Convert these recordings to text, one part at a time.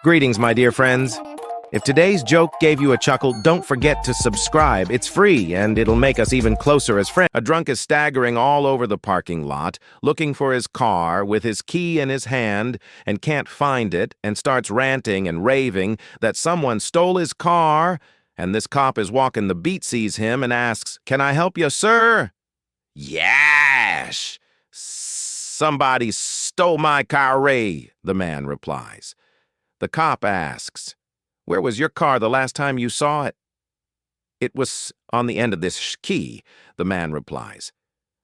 Greetings, my dear friends. If today's joke gave you a chuckle, don't forget to subscribe. It's free, and it'll make us even closer as friends. A drunk is staggering all over the parking lot, looking for his car with his key in his hand, and can't find it, and starts ranting and raving that someone stole his car, and this cop is walking the beat, sees him, and asks, "Can I help you, sir?" "Yash! Somebody stole my car, the man replies. The cop asks, "Where was your car the last time you saw it?" "It was on the end of this key," the man replies.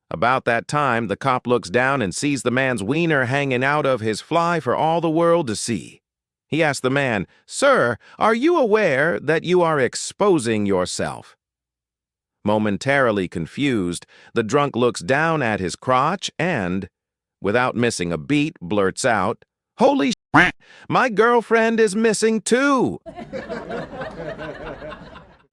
About that time, the cop looks down and sees the man's wiener hanging out of his fly for all the world to see. He asks the man, "Sir, are you aware that you are exposing yourself?" Momentarily confused, the drunk looks down at his crotch and, without missing a beat, blurts out, "Holy shit, my girlfriend is missing too!"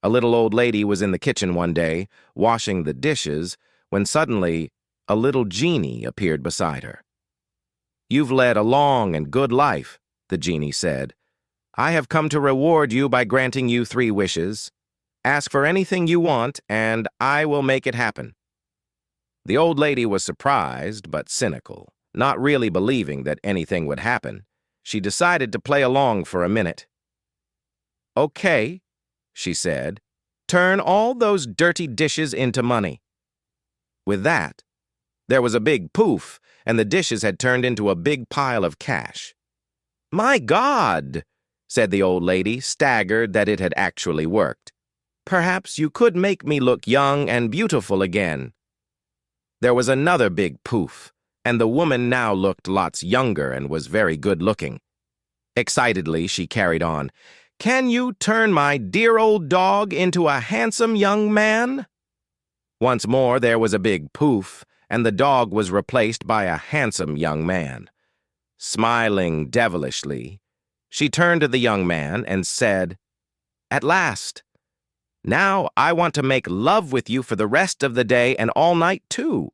A little old lady was in the kitchen one day, washing the dishes, when suddenly a little genie appeared beside her. "You've led a long and good life," the genie said. "I have come to reward you by granting you 3 wishes. Ask for anything you want, and I will make it happen." The old lady was surprised but cynical, not really believing that anything would happen. She decided to play along for a minute. "Okay," she said, "turn all those dirty dishes into money." With that, there was a big poof, and the dishes had turned into a big pile of cash. "My God," said the old lady, staggered that it had actually worked. "Perhaps you could make me look young and beautiful again." There was another big poof, and the woman now looked lots younger and was very good-looking. Excitedly, she carried on, "Can you turn my dear old dog into a handsome young man?" Once more there was a big poof, and the dog was replaced by a handsome young man. Smiling devilishly, she turned to the young man and said, "At last! Now I want to make love with you for the rest of the day and all night, too."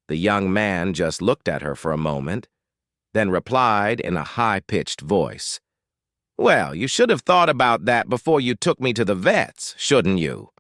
The young man just looked at her for a moment, then replied in a high-pitched voice, "Well, you should have thought about that before you took me to the vet's, shouldn't you?"